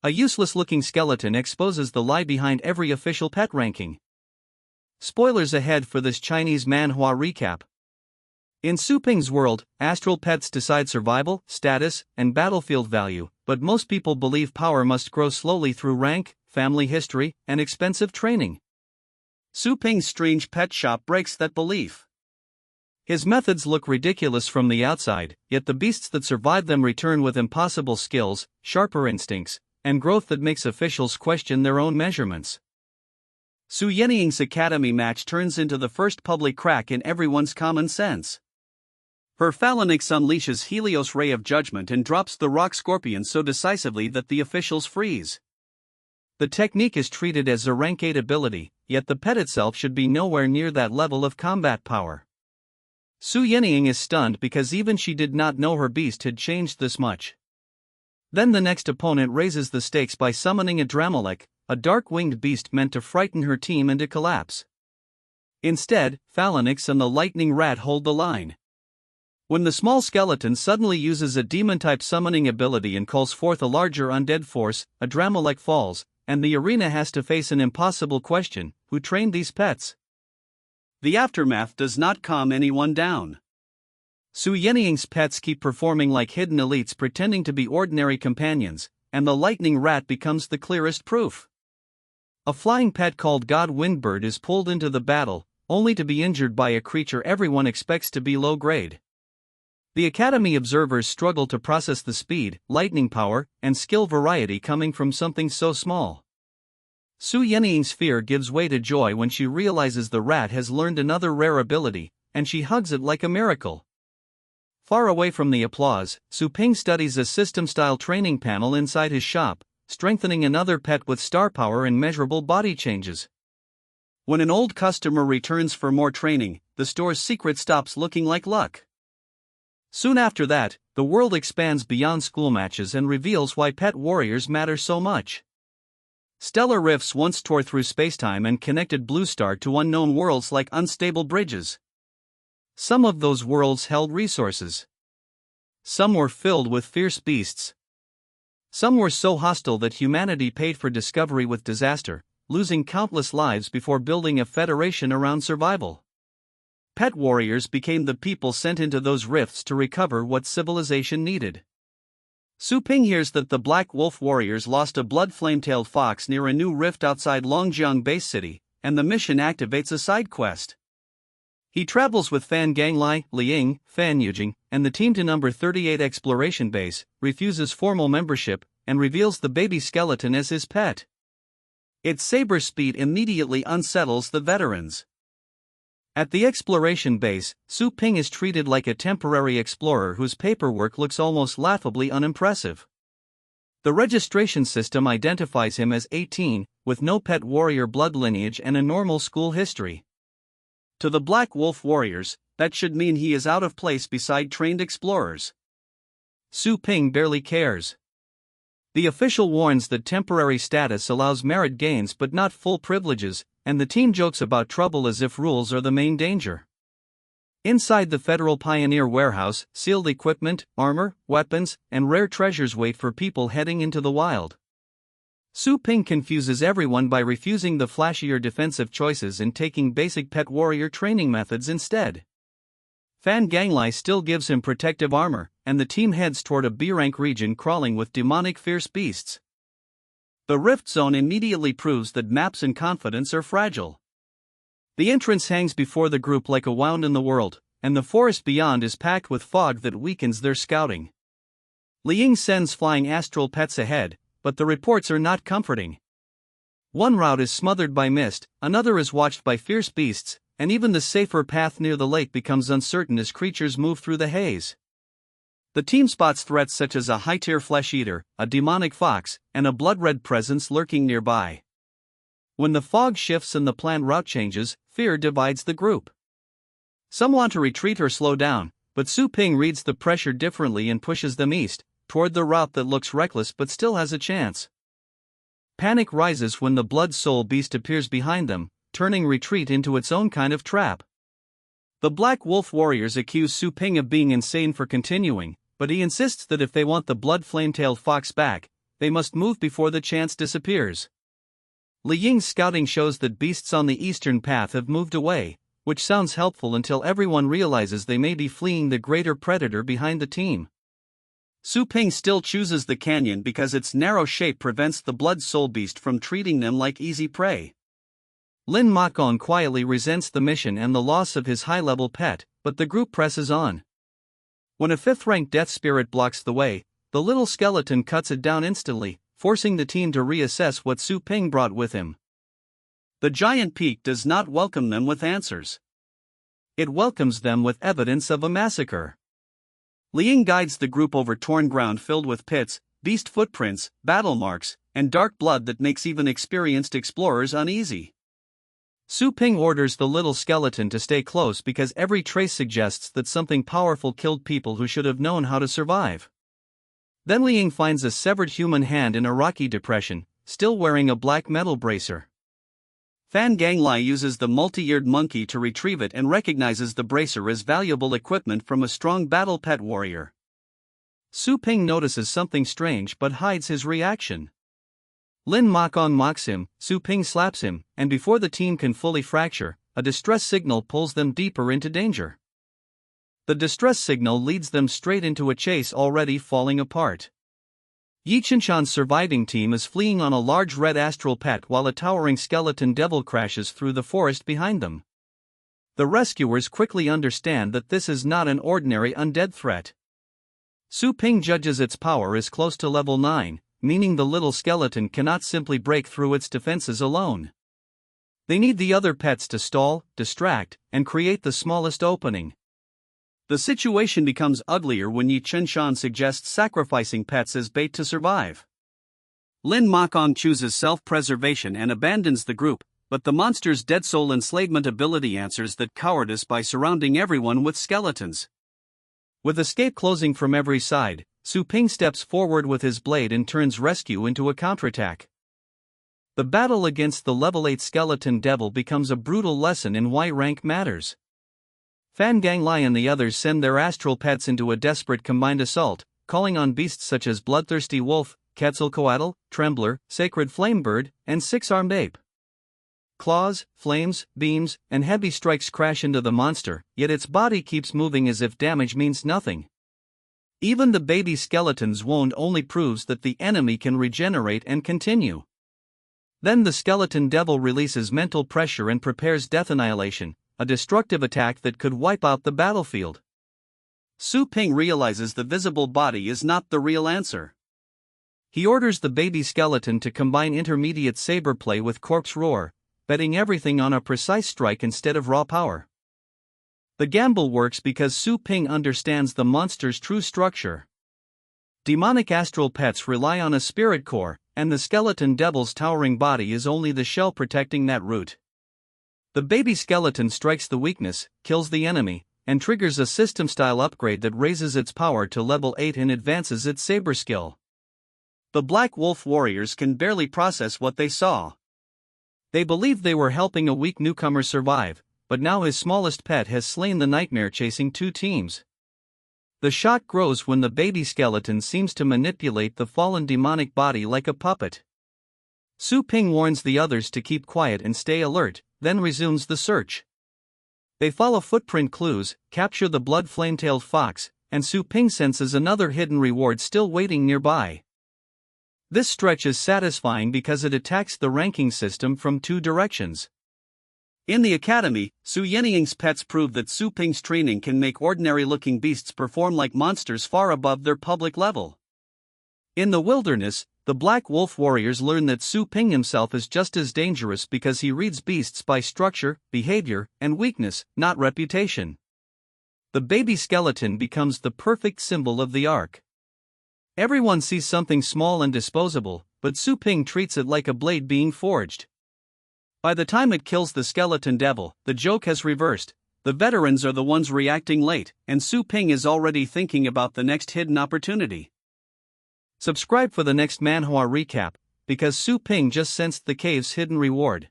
A useless-looking skeleton exposes the lie behind every official pet ranking. Spoilers ahead for this Chinese manhua recap. In Su Ping's world, astral pets decide survival, status, and battlefield value, but most people believe power must grow slowly through rank, family history, and expensive training. Su Ping's strange pet shop breaks that belief. His methods look ridiculous from the outside, yet the beasts that survive them return with impossible skills, sharper instincts, and growth that makes officials question their own measurements. Su Yanying's academy match turns into the first public crack in everyone's common sense. Her phalanx unleashes Helios' ray of judgment and drops the rock scorpion so decisively that the officials freeze. The technique is treated as a rank 8 ability, yet the pet itself should be nowhere near that level of combat power. Su Yanying is stunned because even she did not know her beast had changed this much. Then the next opponent raises the stakes by summoning a Dramelech, a dark-winged beast meant to frighten her team into collapse. Instead, Phalanx and the lightning rat hold the line. When the small skeleton suddenly uses a demon-type summoning ability and calls forth a larger undead force, a Dramelech falls, and the arena has to face an impossible question: who trained these pets? The aftermath does not calm anyone down. Su Yanying's pets keep performing like hidden elites pretending to be ordinary companions, and the lightning rat becomes the clearest proof. A flying pet called God Windbird is pulled into the battle, only to be injured by a creature everyone expects to be low-grade. The Academy observers struggle to process the speed, lightning power, and skill variety coming from something so small. Su Yanying's fear gives way to joy when she realizes the rat has learned another rare ability, and she hugs it like a miracle. Far away from the applause, Su Ping studies a system-style training panel inside his shop, strengthening another pet with star power and measurable body changes. When an old customer returns for more training, the store's secret stops looking like luck. Soon after that, the world expands beyond school matches and reveals why pet warriors matter so much. Stellar rifts once tore through spacetime and connected Blue Star to unknown worlds like unstable bridges. Some of those worlds held resources. Some were filled with fierce beasts. Some were so hostile that humanity paid for discovery with disaster, losing countless lives before building a federation around survival. Pet warriors became the people sent into those rifts to recover what civilization needed. Su Ping hears that the Black Wolf warriors lost a blood flame-tailed fox near a new rift outside Longjiang Base City, and the mission activates a side quest. He travels with Fan Ganglai, Liang, Fan Yujing, and the team to number 38 Exploration Base, refuses formal membership, and reveals the baby skeleton as his pet. Its saber speed immediately unsettles the veterans. At the exploration base, Su Ping is treated like a temporary explorer whose paperwork looks almost laughably unimpressive. The registration system identifies him as 18, with no pet warrior blood lineage and a normal school history. To the Black Wolf warriors, that should mean he is out of place beside trained explorers. Su Ping barely cares. The official warns that temporary status allows merit gains but not full privileges, and the team jokes about trouble as if rules are the main danger. Inside the Federal Pioneer Warehouse, sealed equipment, armor, weapons, and rare treasures wait for people heading into the wild. Su Ping confuses everyone by refusing the flashier defensive choices and taking basic pet warrior training methods instead. Fan Ganglai still gives him protective armor, and the team heads toward a B-rank region crawling with demonic fierce beasts. The Rift Zone immediately proves that maps and confidence are fragile. The entrance hangs before the group like a wound in the world, and the forest beyond is packed with fog that weakens their scouting. Liang sends flying astral pets ahead, but the reports are not comforting. One route is smothered by mist, another is watched by fierce beasts, and even the safer path near the lake becomes uncertain as creatures move through the haze. The team spots threats such as a high-tier flesh-eater, a demonic fox, and a blood-red presence lurking nearby. When the fog shifts and the planned route changes, fear divides the group. Some want to retreat or slow down, but Su Ping reads the pressure differently and pushes them east, toward the route that looks reckless but still has a chance. Panic rises when the Blood Soul beast appears behind them, turning retreat into its own kind of trap. The Black Wolf warriors accuse Su Ping of being insane for continuing, but he insists that if they want the blood flame-tailed fox back, they must move before the chance disappears. Yanying's scouting shows that beasts on the eastern path have moved away, which sounds helpful until everyone realizes they may be fleeing the greater predator behind the team. Su Ping still chooses the canyon because its narrow shape prevents the blood soul beast from treating them like easy prey. Lin Makong quietly resents the mission and the loss of his high-level pet, but the group presses on. When a 5th-ranked death spirit blocks the way, the little skeleton cuts it down instantly, forcing the team to reassess what Su Ping brought with him. The giant peak does not welcome them with answers. It welcomes them with evidence of a massacre. Yanying guides the group over torn ground filled with pits, beast footprints, battle marks, and dark blood that makes even experienced explorers uneasy. Su Ping orders the little skeleton to stay close because every trace suggests that something powerful killed people who should have known how to survive. Then Yanying finds a severed human hand in a rocky depression, still wearing a black metal bracer. Fan Ganglai uses the multi-eared monkey to retrieve it and recognizes the bracer as valuable equipment from a strong battle pet warrior. Su Ping notices something strange but hides his reaction. Lin Makong mocks him, Su Ping slaps him, and before the team can fully fracture, a distress signal pulls them deeper into danger. The distress signal leads them straight into a chase already falling apart. Yi Qinshan's surviving team is fleeing on a large red astral pet while a towering skeleton devil crashes through the forest behind them. The rescuers quickly understand that this is not an ordinary undead threat. Su Ping judges its power is close to level 9, meaning the little skeleton cannot simply break through its defenses alone. They need the other pets to stall, distract, and create the smallest opening. The situation becomes uglier when Yi Qinshan suggests sacrificing pets as bait to survive. Lin Makong chooses self-preservation and abandons the group, but the monster's dead soul enslavement ability answers that cowardice by surrounding everyone with skeletons. With escape closing from every side, Su Ping steps forward with his blade and turns rescue into a counterattack. The battle against the level 8 skeleton devil becomes a brutal lesson in why rank matters. Fan Ganglai and the others send their astral pets into a desperate combined assault, calling on beasts such as Bloodthirsty Wolf, Quetzalcoatl, Trembler, Sacred Flamebird, and Six-Armed Ape. Claws, flames, beams, and heavy strikes crash into the monster, yet its body keeps moving as if damage means nothing. Even the baby skeleton's wound only proves that the enemy can regenerate and continue. Then the skeleton devil releases mental pressure and prepares Death Annihilation, a destructive attack that could wipe out the battlefield. Su Ping realizes the visible body is not the real answer. He orders the baby skeleton to combine intermediate saber play with corpse roar, betting everything on a precise strike instead of raw power. The gamble works because Su Ping understands the monster's true structure. Demonic astral pets rely on a spirit core, and the skeleton devil's towering body is only the shell protecting that root. The baby skeleton strikes the weakness, kills the enemy, and triggers a system-style upgrade that raises its power to level 8 and advances its saber skill. The Black Wolf warriors can barely process what they saw. They believed they were helping a weak newcomer survive, but now his smallest pet has slain the nightmare chasing 2 teams. The shock grows when the baby skeleton seems to manipulate the fallen demonic body like a puppet. Su Ping warns the others to keep quiet and stay alert, then resumes the search. They follow footprint clues, capture the blood flame-tailed fox, and Su Ping senses another hidden reward still waiting nearby. This stretch is satisfying because it attacks the ranking system from 2 directions. In the academy, Su Yanying's pets prove that Su Ping's training can make ordinary-looking beasts perform like monsters far above their public level. In the wilderness, the Black Wolf warriors learn that Su Ping himself is just as dangerous because he reads beasts by structure, behavior, and weakness, not reputation. The baby skeleton becomes the perfect symbol of the arc. Everyone sees something small and disposable, but Su Ping treats it like a blade being forged. By the time it kills the skeleton devil, the joke has reversed. The veterans are the ones reacting late, and Su Ping is already thinking about the next hidden opportunity. Subscribe for the next manhua recap, because Su Ping just sensed the cave's hidden reward.